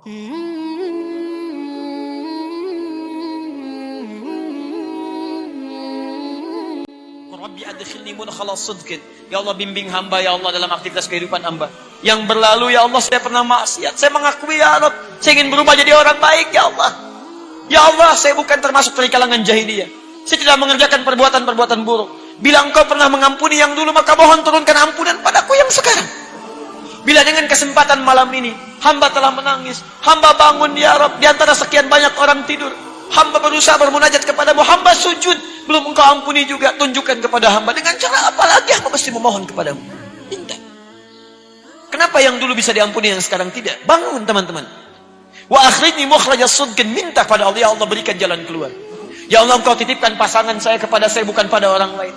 Rabbi adkhilni mudkhala sidqin. Ya Allah, bimbing hamba ya Allah dalam aktivitas kehidupan hamba. Yang berlalu ya Allah, saya pernah maksiat. Saya mengakui ya Allah, saya ingin berubah jadi orang baik ya Allah. Ya Allah, saya bukan termasuk dari kalangan jahiliyah. Saya tidak mengerjakan perbuatan-perbuatan buruk. Bila Engkau pernah mengampuni yang dulu, maka mohon turunkan ampunan padaku yang sekarang. Bila dengan kesempatan malam ini, hamba telah menangis, hamba bangun ya Rabb, di antara sekian banyak orang tidur, hamba berusaha bermunajat kepadamu, hamba sujud, belum Engkau ampuni juga, tunjukkan kepada hamba. Dengan cara apa lagi hamba mesti memohon kepadamu? Minta. Kenapa yang dulu bisa diampuni, yang sekarang tidak? Bangun teman-teman. Wa akhrijni mukhrajas sidqin, minta pada Allah, ya Allah berikan jalan keluar. Ya Allah, Engkau titipkan pasangan saya kepada saya, bukan pada orang lain.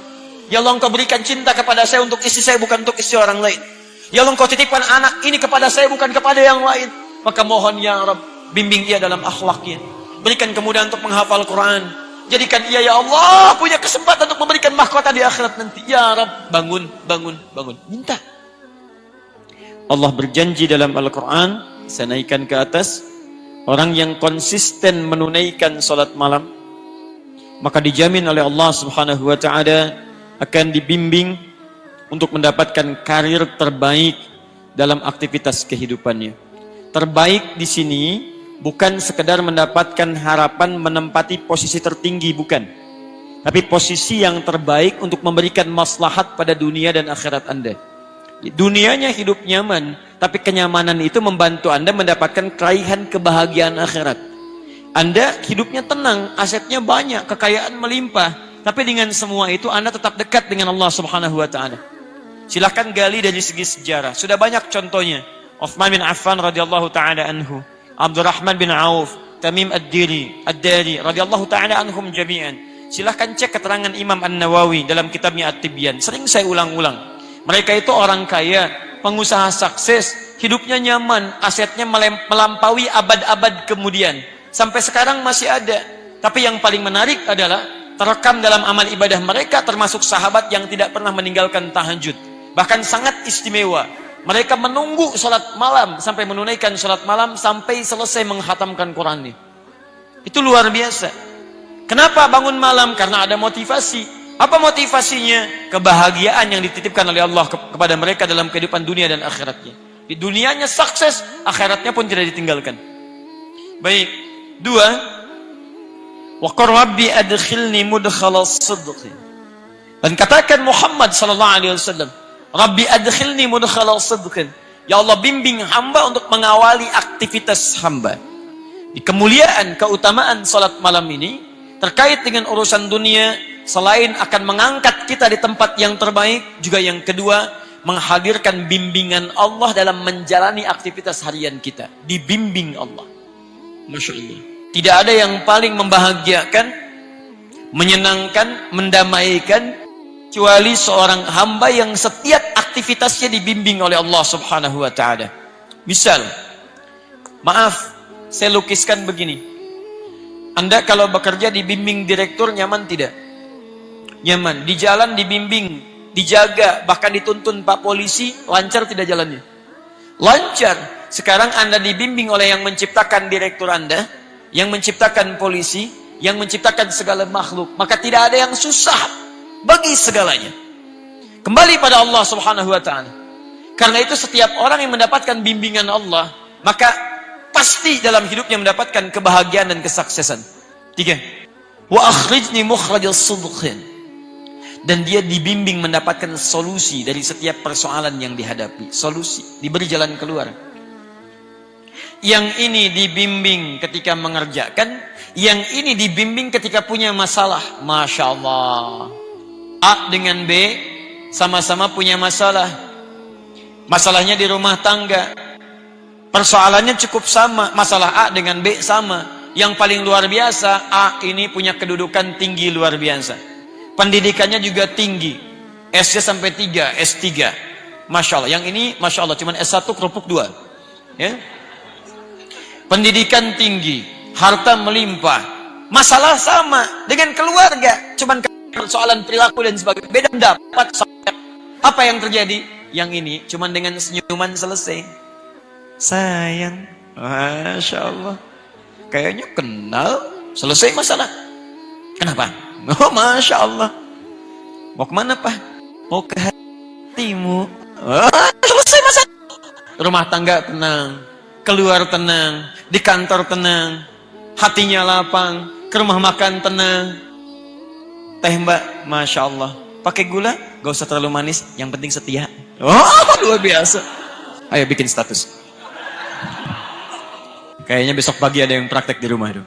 Ya Allah, Engkau berikan cinta kepada saya untuk istri saya, bukan untuk istri orang lain. Ya Allah, Engkau titipkan anak ini kepada saya, bukan kepada yang lain. Maka mohon ya Rabb, bimbing ia dalam akhlaknya. Berikan kemudahan untuk menghafal Quran. Jadikan ia ya Allah punya kesempatan untuk memberikan mahkota di akhirat nanti. Ya Rabb, bangun, bangun, bangun. Minta. Allah berjanji dalam Al-Quran, saya naikkan ke atas, orang yang konsisten menunaikan salat malam, maka dijamin oleh Allah Subhanahu wa Ta'ala akan dibimbing untuk mendapatkan karir terbaik dalam aktivitas kehidupannya. Terbaik di sini bukan sekedar mendapatkan harapan menempati posisi tertinggi, bukan. Tapi posisi yang terbaik untuk memberikan maslahat pada dunia dan akhirat Anda. Dunianya hidup nyaman, tapi kenyamanan itu membantu Anda mendapatkan keraihan kebahagiaan akhirat. Anda hidupnya tenang, asetnya banyak, kekayaan melimpah, tapi dengan semua itu Anda tetap dekat dengan Allah Subhanahu wa Ta'ala. Silahkan gali dari segi sejarah. Sudah banyak contohnya. Uthman bin Affan radhiyallahu taala anhu, Abdurrahman bin Auf, Tamim ad-Dari radhiyallahu taala anhum jami'an. Silahkan cek keterangan Imam An-Nawawi dalam kitabnya At-Tibyan. Sering saya ulang-ulang. Mereka itu orang kaya, pengusaha sukses, hidupnya nyaman, asetnya melampaui abad-abad kemudian. Sampai sekarang masih ada. Tapi yang paling menarik adalah terekam dalam amal ibadah mereka, termasuk sahabat yang tidak pernah meninggalkan tahajud. Bahkan sangat istimewa. Mereka menunggu salat malam sampai menunaikan salat malam sampai selesai menghatamkan Quran. Itu luar biasa. Kenapa bangun malam? Karena ada motivasi. Apa motivasinya? Kebahagiaan yang dititipkan oleh Allah kepada mereka dalam kehidupan dunia dan akhiratnya. Di dunianya sukses, akhiratnya pun tidak ditinggalkan. Baik. 2. Wa qur rabbi adkhilni mudkhala sidqin. Dan katakan Muhammad sallallahu alaihi wasallam, Rabbi adkhilni mudkhala sidqin. Ya Allah, bimbing hamba untuk mengawali aktivitas hamba. Di kemuliaan, keutamaan salat malam ini terkait dengan urusan dunia, selain akan mengangkat kita di tempat yang terbaik, juga yang kedua, menghadirkan bimbingan Allah dalam menjalani aktivitas harian kita. Dibimbing Allah. Masya Allah. Tidak ada yang paling membahagiakan, menyenangkan, mendamaikan, kecuali seorang hamba yang setiap aktivitasnya dibimbing oleh Allah Subhanahu wa Ta'ala. Misal, maaf, saya lukiskan begini. Anda kalau bekerja dibimbing direktur, nyaman tidak? Nyaman. Di jalan dibimbing, dijaga, bahkan dituntun Pak Polisi, lancar tidak jalannya? Lancar. Sekarang Anda dibimbing oleh yang menciptakan direktur Anda, yang menciptakan polisi, yang menciptakan segala makhluk. Maka tidak ada yang susah bagi segalanya. Kembali pada Allah Subhanahu wa Ta'ala. Karena itu setiap orang yang mendapatkan bimbingan Allah, maka pasti dalam hidupnya mendapatkan kebahagiaan dan kesuksesan. 3. Wa akhrijni mukhrajas sidqin. Dan dia dibimbing mendapatkan solusi dari setiap persoalan yang dihadapi. Solusi, diberi jalan keluar. Yang ini dibimbing ketika mengerjakan, yang ini dibimbing ketika punya masalah. Masya Allah. A dengan B sama-sama punya masalah. Masalahnya di rumah tangga. Persoalannya cukup sama. Masalah A dengan B sama. Yang paling luar biasa, A ini punya kedudukan tinggi luar biasa. Pendidikannya juga tinggi. S-nya sampai 3, S3. Masya Allah. Yang ini Masya Allah cuma S1 kerupuk 2. Ya. Pendidikan tinggi, harta melimpah. Masalah sama dengan keluarga. Cuman persoalan perilaku dan sebagainya. Beda pendapat. Apa yang terjadi? Yang ini cuman dengan senyuman selesai. Sayang. Masya Allah. Kayaknya kenal. Selesai masalah. Kenapa? Oh, Masya Allah. Mau kemana, Pak? Mau ke hatimu. Oh, selesai masalah. Rumah tangga tenang. Keluar tenang. Di kantor tenang. Hatinya lapang. Ke rumah makan tenang. Teh Mbak, Masya Allah. Pakai gula? Gak usah terlalu manis. Yang penting setia. Oh, luar biasa. Ayo bikin status. Kayaknya besok pagi ada yang praktek di rumah itu.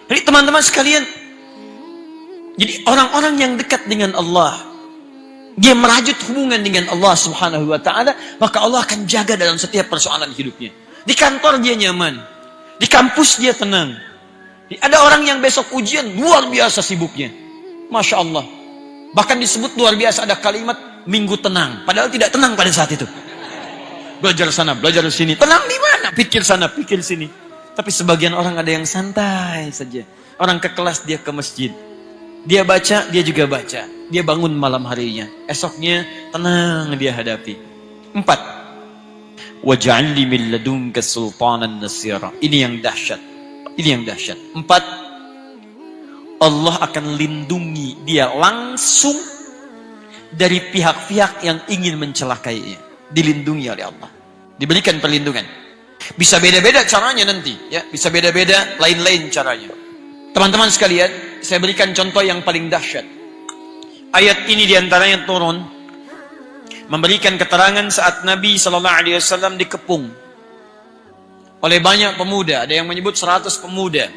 Jadi teman-teman sekalian, jadi orang-orang yang dekat dengan Allah, dia merajut hubungan dengan Allah Subhanahu wa taala, maka Allah akan jaga dalam setiap persoalan hidupnya. Di kantor dia nyaman, di kampus dia tenang. Ada orang yang besok ujian luar biasa sibuknya. Masya Allah. Bahkan disebut luar biasa, ada kalimat minggu tenang, padahal tidak tenang pada saat itu. Belajar sana, belajar sini. Tenang di mana? Pikir sana, pikir sini. Tapi sebagian orang ada yang santai saja. Orang ke kelas, dia ke masjid. Dia baca, dia juga baca. Dia bangun malam harinya. Esoknya tenang dia hadapi. 4. Waj'alni min ladunka sultanan nasira. Ini yang dahsyat. Ini yang dahsyat. 4. Allah akan lindungi dia langsung dari pihak-pihak yang ingin mencelakainya. Dilindungi oleh Allah. Diberikan perlindungan. Bisa beda-beda caranya nanti, ya. Bisa beda-beda lain-lain caranya. Teman-teman sekalian, saya berikan contoh yang paling dahsyat. Ayat ini diantaranya turun memberikan keterangan saat Nabi SAW dikepung oleh banyak pemuda. Ada yang menyebut 100 pemuda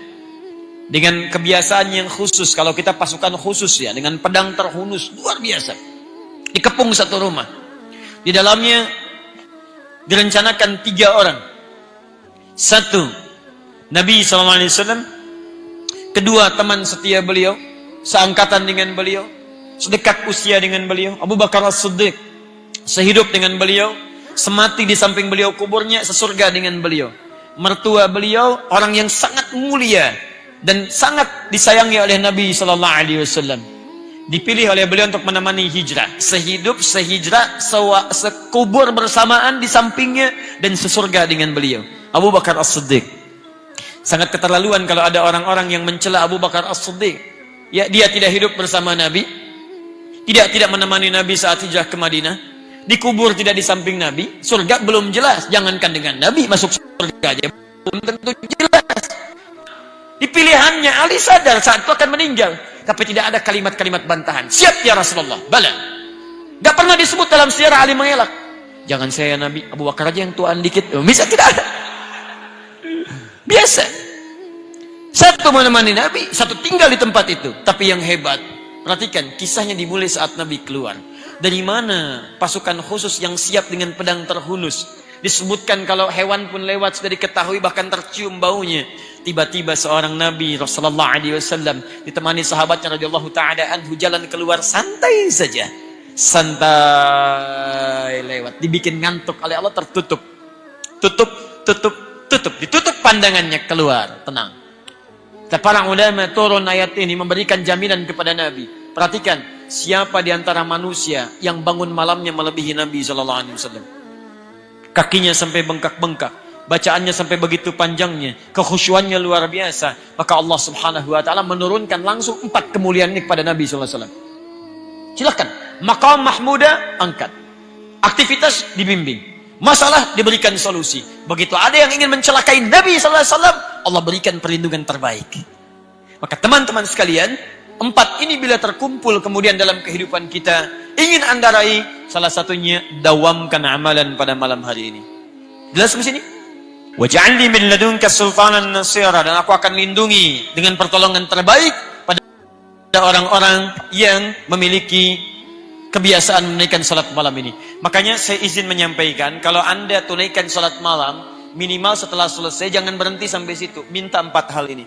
dengan kebiasaan yang khusus. Kalau kita pasukan khusus, ya, dengan pedang terhunus luar biasa. Dikepung satu rumah. Di dalamnya direncanakan 3 orang. 1, Nabi SAW. 2, teman setia beliau, seangkatan dengan beliau, sedekat usia dengan beliau, Abu Bakar As-Siddiq, sehidup dengan beliau, semati di samping beliau kuburnya, sesurga dengan beliau. Mertua beliau orang yang sangat mulia dan sangat disayangi oleh Nabi SAW. Dipilih oleh beliau untuk menemani hijrah. Sehidup, sehijrah, sekubur bersamaan di sampingnya, dan sesurga dengan beliau. Abu Bakar As-Siddiq. Sangat keterlaluan kalau ada orang-orang yang mencela Abu Bakar As-Siddiq. Ya, dia tidak hidup bersama Nabi. Tidak menemani Nabi saat hijrah ke Madinah. Dikubur tidak di samping Nabi. Surga belum jelas. Jangankan dengan Nabi, masuk surga aja belum tentu jelas. Di pilihannya, Ali sadar saat itu akan meninggal. Tapi tidak ada kalimat-kalimat bantahan. Siap ya Rasulullah. Bala. Gak pernah disebut dalam sejarah Ali mengelak. Jangan saya Nabi, Abu Bakar aja yang tuaan dikit. Bisa tidak ada. Biasa. 1 menemani Nabi, 1 tinggal di tempat itu. Tapi yang hebat, perhatikan, kisahnya dimulai saat Nabi keluar. Dari mana pasukan khusus yang siap dengan pedang terhunus? Disebutkan kalau hewan pun lewat sudah diketahui, bahkan tercium baunya. Tiba-tiba seorang Nabi Rasulullah SAW ditemani sahabatnya radhiyallahu taala anhu jalan keluar santai saja. Santai lewat, dibikin ngantuk oleh Allah, tertutup. Tutup. Ditutup pandangannya, keluar, tenang. Para ulama turun ayat ini memberikan jaminan kepada Nabi. Perhatikan, siapa di antara manusia yang bangun malamnya melebihi Nabi SAW? Kakinya sampai bengkak-bengkak, bacaannya sampai begitu panjangnya, kekhusyuannya luar biasa. Maka Allah Subhanahu wa taala menurunkan langsung 4 kemuliaan ini kepada Nabi SAW. Silakan, maqam mahmuda angkat. Aktivitas dibimbing. Masalah diberikan solusi. Begitu ada yang ingin mencelakai Nabi SAW, Allah berikan perlindungan terbaik. Maka teman-teman sekalian, 4 ini bila terkumpul kemudian dalam kehidupan kita, ingin Anda raih, salah satunya dawamkan amalan pada malam hari ini. Jelas ke sini? Waj'alni min ladunka sultanan nasira, dan aku akan lindungi dengan pertolongan terbaik pada orang-orang yang memiliki kebiasaan menunaikan salat malam ini. Makanya saya izin menyampaikan, kalau Anda tunaikan salat malam, minimal setelah selesai jangan berhenti sampai situ. Minta 4 hal ini.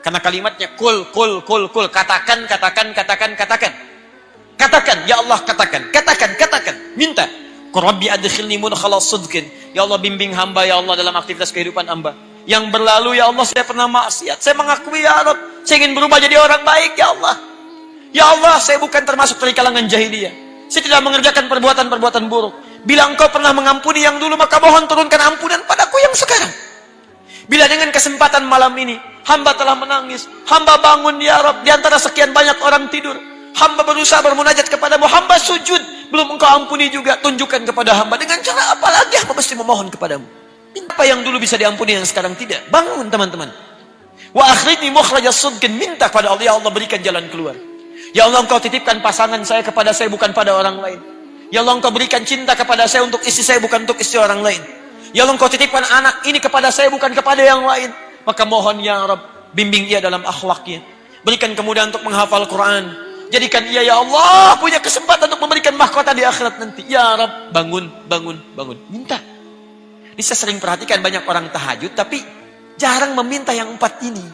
Karena kalimatnya kul. Katakan. Katakan, ya Allah, katakan. Minta. Rabbi adkhilni mudkhala sidqin. Ya Allah, bimbing hamba ya Allah dalam aktivitas kehidupan hamba. Yang berlalu ya Allah, saya pernah maksiat. Saya mengakui ya Allah, saya ingin berubah jadi orang baik ya Allah. Ya Allah, saya bukan termasuk dari kalangan jahiliyah. Saya tidak mengerjakan perbuatan-perbuatan buruk. Bila engkau pernah mengampuni yang dulu, maka mohon turunkan ampunan padaku yang sekarang. Bila dengan kesempatan malam ini, hamba telah menangis, hamba bangun ya Rabb, di antara sekian banyak orang tidur, hamba berusaha bermunajat kepadamu, hamba sujud, belum engkau ampuni juga, tunjukkan kepada hamba. Dengan cara apa lagi hamba mesti memohon kepadamu? Apa yang dulu bisa diampuni yang sekarang tidak? Bangun teman-teman. Wa akhrijni mukhrajas sidqin, minta kepada Allah, ya Allah berikan jalan keluar. Ya Allah engkau titipkan pasangan saya kepada saya, bukan pada orang lain. Ya Allah engkau berikan cinta kepada saya untuk istri saya, bukan untuk istri orang lain. Ya Allah engkau titipkan anak ini kepada saya, bukan kepada yang lain. Maka mohon ya Rabb, bimbing ia dalam akhlaknya. Berikan kemudahan untuk menghafal Quran. Jadikan ia ya Allah punya kesempatan untuk memberikan mahkota di akhirat nanti. Ya Rabb, bangun, bangun, bangun. Minta. Ini saya sering perhatikan banyak orang tahajud, tapi jarang meminta yang 4 ini.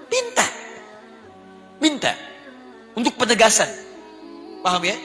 Minta. Minta. Untuk penegasan. Paham ya?